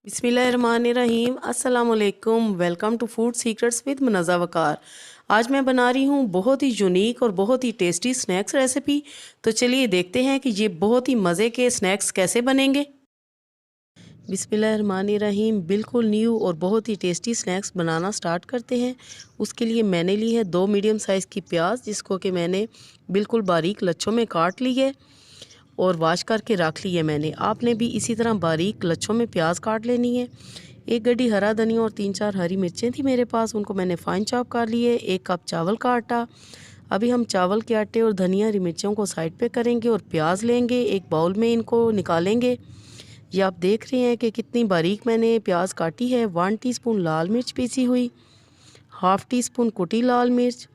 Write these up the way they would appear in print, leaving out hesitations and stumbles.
बिस्मिल्लाहिर्रहमानिर्रहीम अस्सलामुअलैकुम। Welcome to food secrets with Munazza Waqar. आज मैं बना रही हूँ बहुत ही यूनिक और बहुत ही टेस्टी स्नैक्स रेसिपी। तो चलिए देखते हैं कि ये बहुत ही मज़े के स्नैक्स कैसे बनेंगे। बिस्मिल्लाहिर्रहमानिर्रहीम। बिल्कुल न्यू और बहुत ही टेस्टी स्नैक्स बनाना स्टार्ट करते हैं। उसके लिए मैंने ली है 2 मीडियम साइज़ की प्याज, जिसको कि मैंने बिल्कुल बारीक लच्छों में काट ली है और वॉश करके रख ली है मैंने। आपने भी इसी तरह बारीक लच्छों में प्याज काट लेनी है। एक गड्डी हरा धनिया और 3-4 हरी मिर्चें थी मेरे पास, उनको मैंने फाइन चॉप कर लिए। 1 कप चावल का आटा। अभी हम चावल के आटे और धनिया हरी मिर्चों को साइड पे करेंगे और प्याज लेंगे, एक बाउल में इनको निकालेंगे। ये आप देख रहे हैं कि कितनी बारीक मैंने प्याज काटी है। 1 टीस्पून लाल मिर्च पीसी हुई, हाफ़ टी स्पून कुटी लाल मिर्च,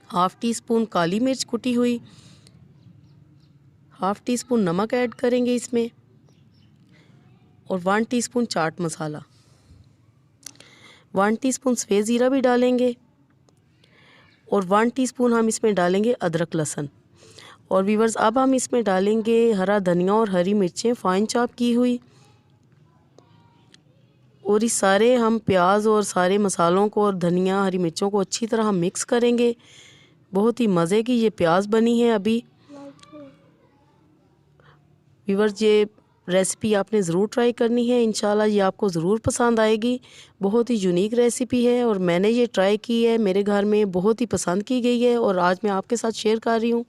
हाफ़ टी स्पून काली मिर्च कुटी हुई, हाफ़ टी स्पून नमक ऐड करेंगे इसमें और 1 टीस्पून चाट मसाला, 1 टीस्पून सफ़ेद ज़ीरा भी डालेंगे और 1 टीस्पून हम इसमें डालेंगे अदरक लहसुन। और व्यूअर्स, अब हम इसमें डालेंगे हरा धनिया और हरी मिर्चें फाइन चॉप की हुई। और इस सारे हम प्याज और सारे मसालों को और धनिया हरी मिर्चों को अच्छी तरह हम मिक्स करेंगे। बहुत ही मज़े की ये प्याज बनी है। अभी व्यूअर्स, ये रेसिपी आपने ज़रूर ट्राई करनी है, इंशाल्लाह ये आपको ज़रूर पसंद आएगी। बहुत ही यूनिक रेसिपी है और मैंने ये ट्राई की है, मेरे घर में बहुत ही पसंद की गई है और आज मैं आपके साथ शेयर कर रही हूँ।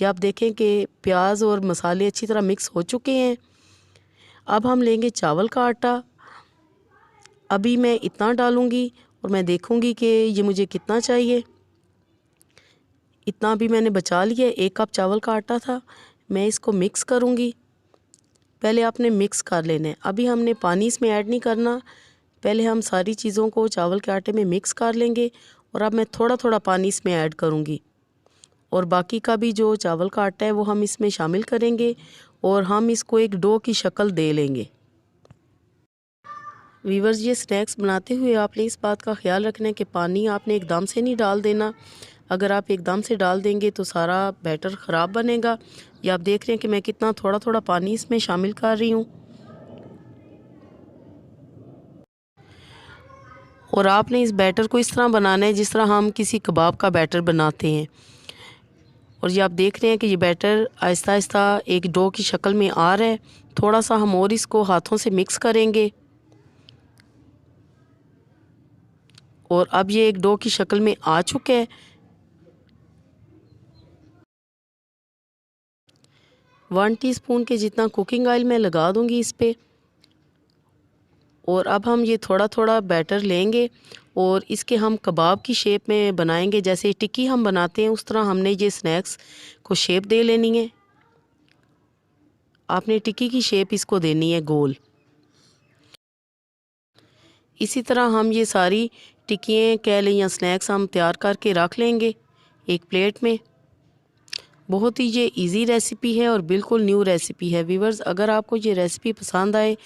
ये आप देखें कि प्याज और मसाले अच्छी तरह मिक्स हो चुके हैं। अब हम लेंगे चावल का आटा। अभी मैं इतना डालूँगी और मैं देखूँगी कि ये मुझे कितना चाहिए। इतना भी मैंने बचा लिया, 1 कप चावल का आटा था। मैं इसको मिक्स करूँगी। पहले आपने मिक्स कर लेना है, अभी हमने पानी इसमें ऐड नहीं करना। पहले हम सारी चीज़ों को चावल के आटे में मिक्स कर लेंगे और अब मैं थोड़ा थोड़ा पानी इसमें ऐड करूँगी और बाकी का भी जो चावल का आटा है वो हम इसमें शामिल करेंगे और हम इसको एक डो की शक्ल दे लेंगे। वीवर्स, ये स्नैक्स बनाते हुए आपने इस बात का ख्याल रखना है कि पानी आपने एकदम से नहीं डाल देना। अगर आप एकदम से डाल देंगे तो सारा बैटर ख़राब बनेगा। ये आप देख रहे हैं कि मैं कितना थोड़ा थोड़ा पानी इसमें शामिल कर रही हूँ। और आपने इस बैटर को इस तरह बनाना है जिस तरह हम किसी कबाब का बैटर बनाते हैं। और ये आप देख रहे हैं कि ये बैटर आहिस्ता आहिस्ता एक डो की शक्ल में आ रहा है। थोड़ा सा हम और इसको हाथों से मिक्स करेंगे और अब ये एक डो की शक्ल में आ चुका है। 1 टीस्पून के जितना कुकिंग ऑयल मैं लगा दूंगी इस पे। और अब हम ये थोड़ा थोड़ा बैटर लेंगे और इसके हम कबाब की शेप में बनाएंगे। जैसे टिक्की हम बनाते हैं उस तरह हमने ये स्नैक्स को शेप दे लेनी है। आपने टिक्की की शेप इसको देनी है गोल। इसी तरह हम ये सारी टिक्कियाँ कह लें या स्नैक्स हम तैयार करके रख लेंगे एक प्लेट में। बहुत ही ये इजी रेसिपी है और बिल्कुल न्यू रेसिपी है। व्यूअर्स, अगर आपको ये रेसिपी पसंद आए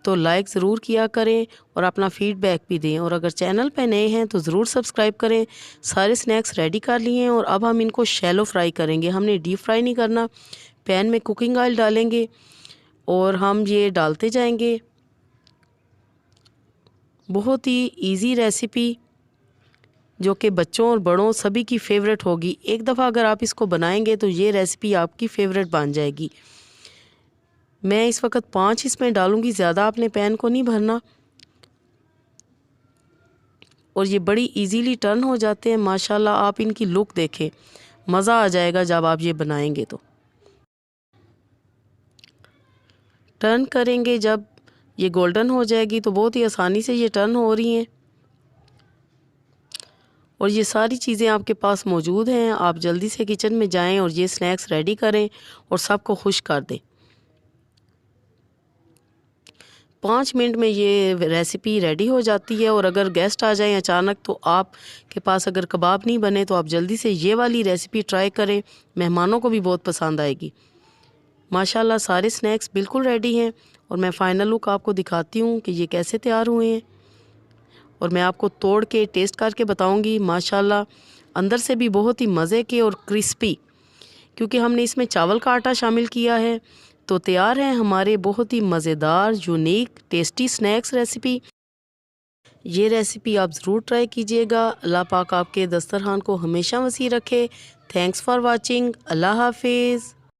तो लाइक ज़रूर किया करें और अपना फीडबैक भी दें। और अगर चैनल पे नए हैं तो ज़रूर सब्सक्राइब करें। सारे स्नैक्स रेडी कर लिए हैं और अब हम इनको शैलो फ्राई करेंगे। हमने डीप फ्राई नहीं करना। पैन में कुकिंग ऑयल डालेंगे और हम ये डालते जाएंगे। बहुत ही ईजी रेसिपी जो कि बच्चों और बड़ों सभी की फेवरेट होगी। एक दफ़ा अगर आप इसको बनाएंगे तो ये रेसिपी आपकी फेवरेट बन जाएगी। मैं इस वक्त 5 इसमें डालूंगी, ज़्यादा आपने पैन को नहीं भरना। और ये बड़ी इजीली टर्न हो जाते हैं माशाल्लाह। आप इनकी लुक देखें, मज़ा आ जाएगा जब आप ये बनाएंगे। तो टर्न करेंगे, जब ये गोल्डन हो जाएगी तो बहुत ही आसानी से ये टर्न हो रही हैं और ये सारी चीज़ें आपके पास मौजूद हैं। आप जल्दी से किचन में जाएं और ये स्नैक्स रेडी करें और सबको खुश कर दें। 5 मिनट में ये रेसिपी रेडी हो जाती है। और अगर गेस्ट आ जाएं अचानक तो आप के पास अगर कबाब नहीं बने तो आप जल्दी से ये वाली रेसिपी ट्राई करें, मेहमानों को भी बहुत पसंद आएगी। माशाल्लाह सारे स्नैक्स बिल्कुल रेडी हैं और मैं फ़ाइनल लुक आपको दिखाती हूँ कि ये कैसे तैयार हुए हैं। और मैं आपको तोड़ के टेस्ट करके बताऊँगी। माशाल्लाह अंदर से भी बहुत ही मज़े के और क्रिस्पी, क्योंकि हमने इसमें चावल का आटा शामिल किया है। तो तैयार है हमारे बहुत ही मज़ेदार यूनिक टेस्टी स्नैक्स रेसिपी। ये रेसिपी आप ज़रूर ट्राई कीजिएगा। अल्लाह पाक आपके दस्तरखान को हमेशा वसी रखे। Thanks for watching. अल्लाह हाफिज़।